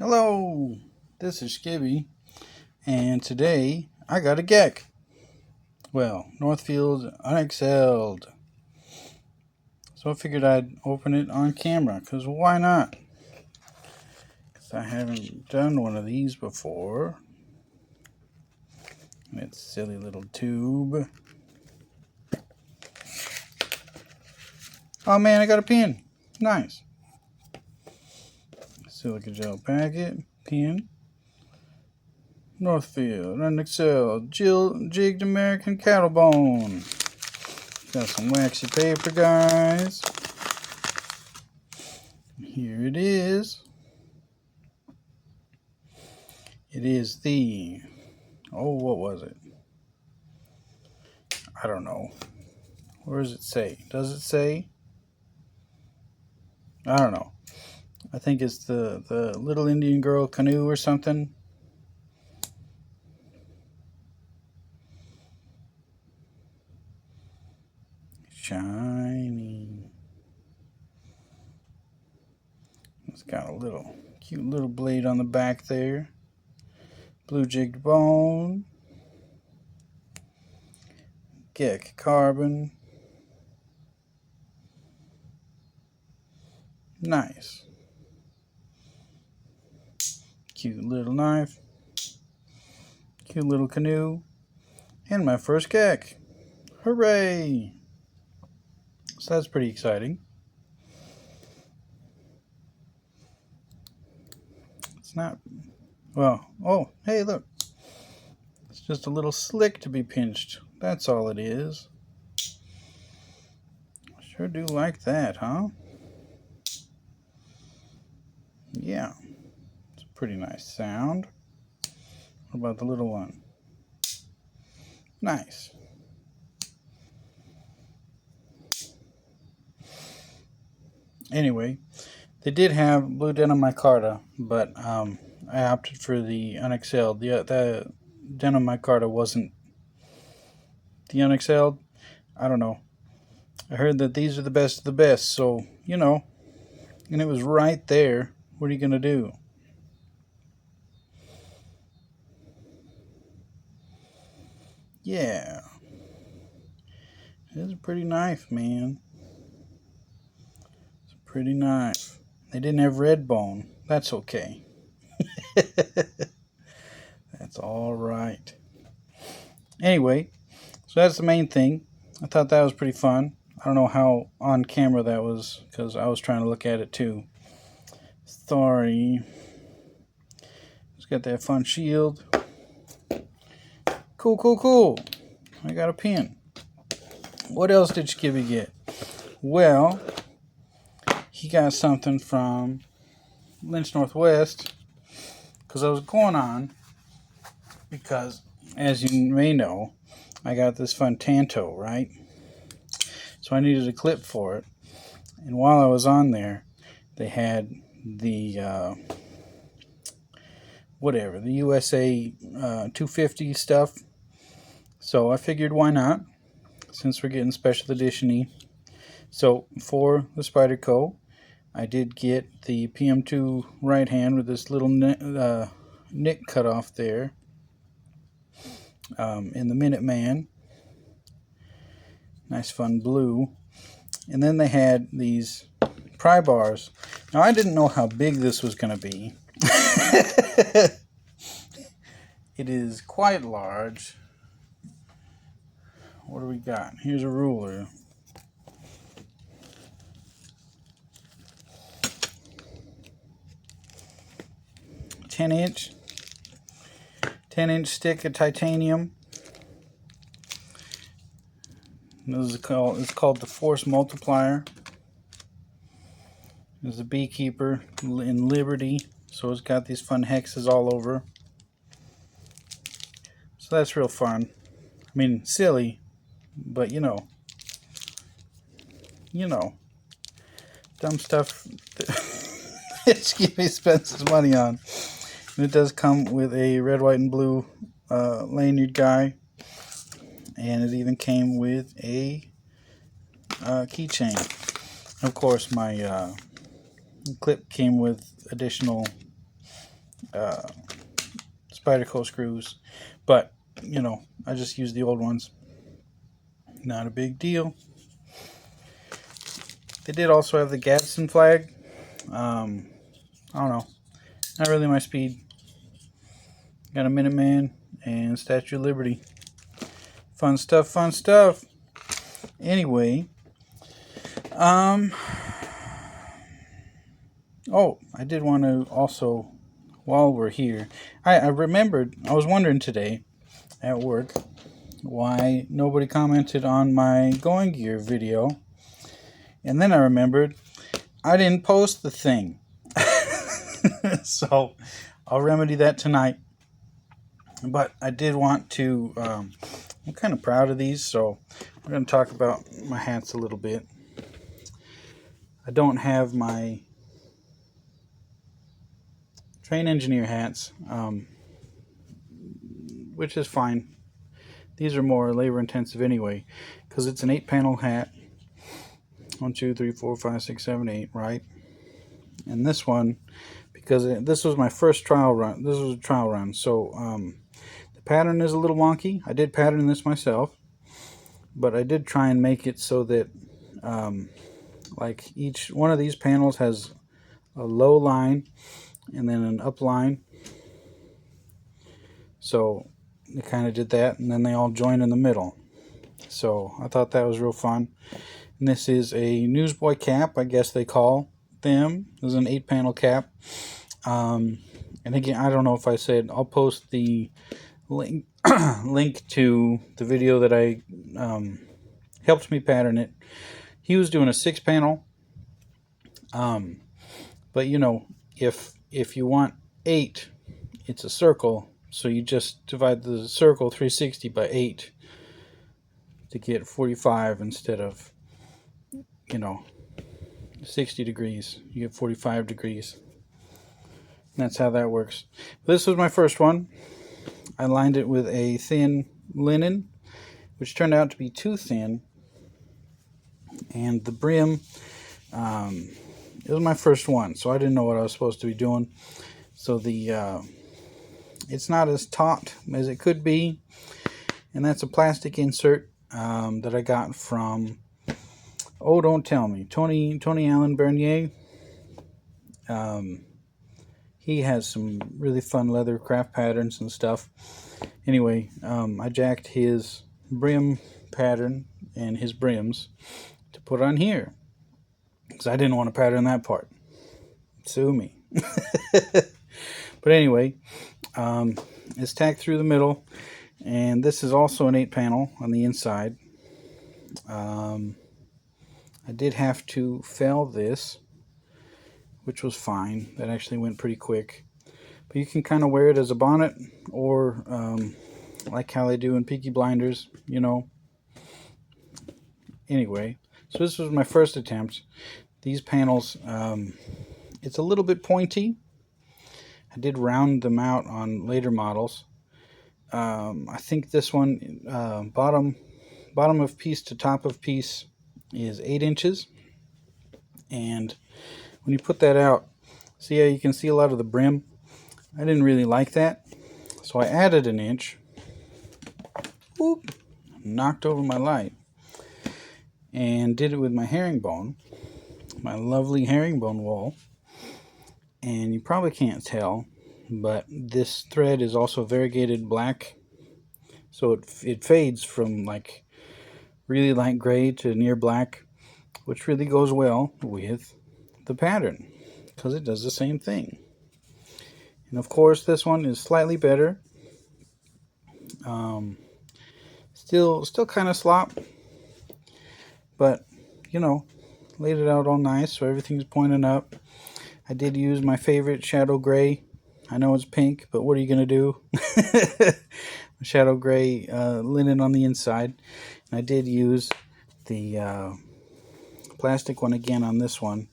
Hello, this is Skibby, and today I got a GEC. Well, Northfield unexcelled. So I figured I'd open it on camera, because why not? Because I haven't done one of these before. And it's a silly little tube. Oh man, I got a pin. Nice. Silica gel packet, pin. Northfield, unexcelled, jigged American cattle bone. Got some waxy paper, guys. Here it is. It is the, what was it? I don't know. Where does it say? Does it say? I don't know. I think it's the Little Indian Girl canoe or something. Shiny. It's got a cute little blade on the back there. Blue jigged bone. GEC carbon. Nice. Cute little knife. Cute little canoe. And my first GEC. Hooray! So that's pretty exciting. It's not, well, oh, hey, look. It's just a little slick to be pinched. That's all it is. Sure do like that, huh? Yeah. It's a pretty nice sound. What about the little one? Nice. Anyway, they did have blue denim micarta, but I opted for the unexcelled. The denim micarta wasn't the unexcelled. I don't know. I heard that these are the best of the best, so, you know, and it was right there. What are you going to do? Yeah. It's a pretty knife, man. It's a pretty knife. They didn't have red bone. That's okay. That's all right. Anyway, so that's the main thing. I thought that was pretty fun. I don't know how on camera that was, because I was trying to look at it too. Sorry. It's got that fun shield. Cool. I got a pin. What else did Skibby get? Well, he got something from Lynch Northwest, because I was going on, because as you may know, I got this fun Tanto, right? So I needed a clip for it, and while I was on there, they had the the USA 250 stuff. So I figured, why not, since we're getting special edition-y. So for the Spyderco, I did get the PM2 right hand with this little nick cut off there in the Minuteman. Nice fun blue. And then they had these pry bars. Now I didn't know how big this was going to be. It is quite large. What do we got? Here's a ruler. Ten inch stick of titanium. This is called the Force Multiplier. There's a beekeeper in Liberty, so it's got these fun hexes all over. So that's real fun. I mean, silly, but you know, dumb stuff that Skibby spends his money on. And it does come with a red, white, and blue lanyard guy, and it even came with a keychain. Of course, my clip came with additional Spyderco screws, but you know, I just use the old ones. Not a big deal. They did also have the Gadsden flag. I don't know, not really my speed. Got a Minuteman and Statue of Liberty. Fun stuff, fun stuff. Anyway, oh, I did want to also, while we're here, I remembered, I was wondering today at work why nobody commented on my going gear video. And then I remembered I didn't post the thing. So I'll remedy that tonight. But I did want to, I'm kind of proud of these, so we're going to talk about my hats a little bit. I don't have my train engineer hats, which is fine. These are more labor intensive anyway, because it's an 8-panel hat. 1, 2, 3, 4, 5, 6, 7, 8, right? And this one, because this was my first trial run. This was a trial run, so the pattern is a little wonky. I did pattern this myself, but I did try and make it so that like each one of these panels has a low line and then an up line. So they kind of did that, and then they all join in the middle. So I thought that was real fun. And this is a newsboy cap, I guess they call them. This is an 8-panel cap. And again, I don't know if I said, I'll post the link to the video that I helped me pattern it. He was doing a 6-panel. But you know, if you want 8, it's a circle. So you just divide the circle 360 by 8 to get 45 instead of, you know, 60 degrees. You get 45 degrees. And that's how that works. This was my first one. I lined it with a thin linen, which turned out to be too thin. And the brim, it was my first one, so I didn't know what I was supposed to be doing. So the it's not as taut as it could be, and that's a plastic insert that I got from, oh, don't tell me, Tony Allen Bernier. He has some really fun leather craft patterns and stuff. Anyway, I jacked his brim pattern and his brims to put on here, because I didn't want to pattern that part. Sue me. But anyway, it's tacked through the middle, and this is also an 8-panel on the inside. I did have to fell this, which was fine. That actually went pretty quick. But you can kind of wear it as a bonnet, or like how they do in Peaky Blinders, you know. Anyway, so this was my first attempt. These panels, it's a little bit pointy. I did round them out on later models. I think this one, bottom of piece to top of piece is 8 inches. And when you put that out, see how you can see a lot of the brim? I didn't really like that, so I added an inch. Whoop, knocked over my light. And did it with my herringbone, my lovely herringbone wool. And you probably can't tell, but this thread is also variegated black, so it fades from like really light gray to near black, which really goes well with the pattern because it does the same thing. And of course this one is slightly better. Still kind of slop, but you know, laid it out all nice so everything's pointing up. I did use my favorite shadow gray. I know it's pink, but what are you going to do? Shadow gray linen on the inside. And I did use the plastic one again on this one.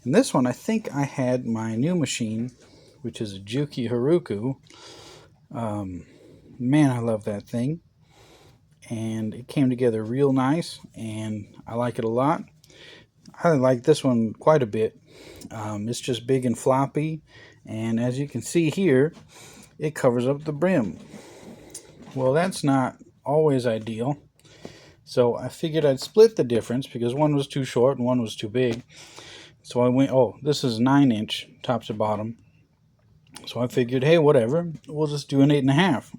And this one, I think I had my new machine, which is a Juki Haruku. Man, I love that thing. And it came together real nice, and I like it a lot. I like this one quite a bit. It's just big and floppy, and as you can see here, it covers up the brim. Well, that's not always ideal, so I figured I'd split the difference because one was too short and one was too big. So I went, oh, this is 9-inch top to bottom, so I figured, hey, whatever, we'll just do an 8.5.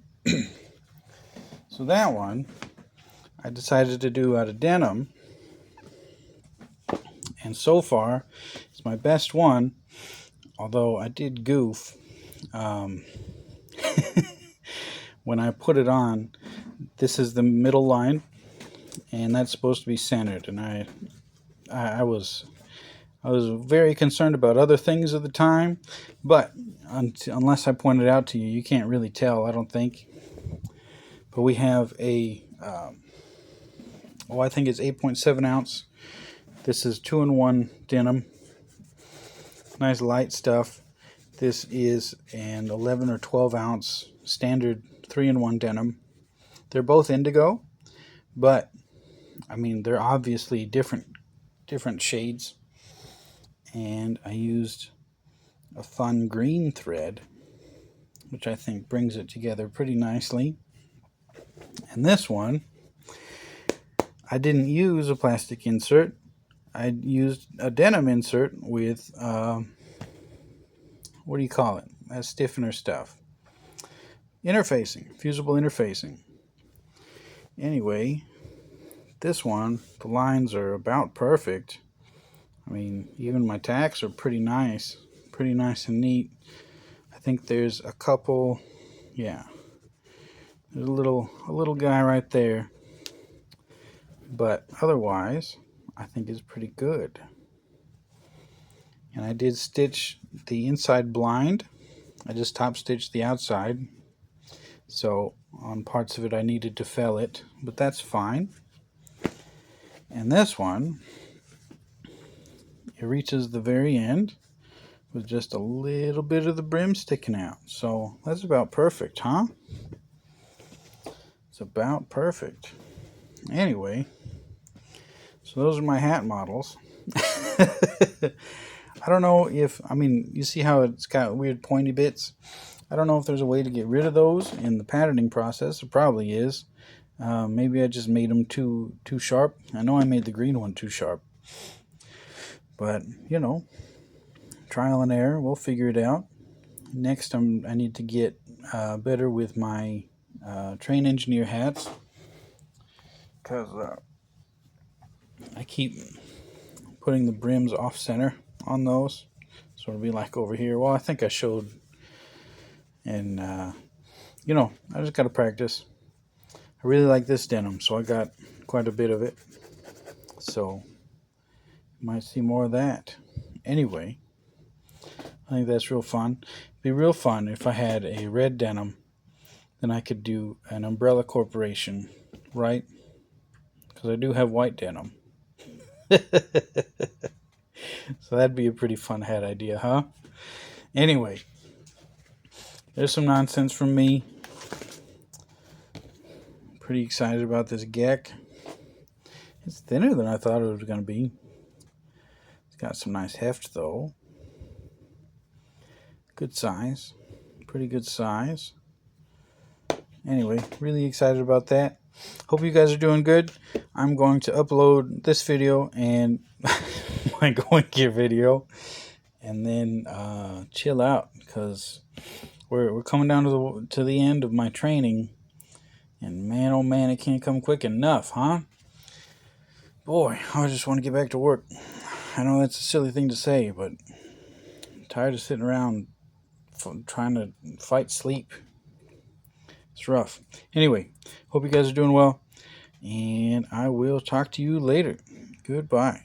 So that one I decided to do out of denim, and so far it's my best one, although I did goof. When I put it on, this is the middle line, and that's supposed to be centered, and I was very concerned about other things at the time, but unless I point it out to you, you can't really tell, I don't think. But we have a I think it's 8.7 ounce. This is 2-in-1 denim. Nice light stuff. This is an 11 or 12 ounce standard 3-in-1 denim. They're both indigo, but I mean they're obviously different shades. And I used a fun green thread, which I think brings it together pretty nicely. And this one, I didn't use a plastic insert. I used a denim insert with, what do you call it? That stiffener stuff. Interfacing, fusible interfacing. Anyway, this one, the lines are about perfect. I mean, even my tacks are pretty nice and neat. I think there's a couple, yeah. There's a little guy right there. But otherwise, I think it's pretty good. And I did stitch the inside blind. I just top stitched the outside. So on parts of it I needed to fell it, but that's fine. And this one, it reaches the very end with just a little bit of the brim sticking out. So that's about perfect, huh? It's about perfect. Anyway, so those are my hat models. I don't know if, I mean, you see how it's got weird pointy bits? I don't know if there's a way to get rid of those in the patterning process. There probably is. Maybe I just made them too sharp. I know I made the green one too sharp. But, you know, trial and error. We'll figure it out. Next, I need to get better with my train engineer hats. Because I keep putting the brims off center on those, so it'll be like over here. Well, I think I showed, and you know, I just gotta practice. I really like this denim, so I got quite a bit of it, so you might see more of that. Anyway, I think that's real fun. It'd be real fun if I had a red denim, then I could do an umbrella corporation, right? Because I do have white denim. So that'd be a pretty fun hat idea, huh? Anyway, there's some nonsense from me. Pretty excited about this GEC. It's thinner than I thought it was going to be. It's got some nice heft, though. Good size. Pretty good size. Anyway, really excited about that. Hope you guys are doing good. I'm going to upload this video and my going gear video, and then chill out, because we're coming down to the end of my training, and man, oh man, it can't come quick enough, huh? Boy, I just want to get back to work. I know that's a silly thing to say, but I'm tired of sitting around trying to fight sleep. It's rough. Anyway, hope you guys are doing well, and I will talk to you later. Goodbye.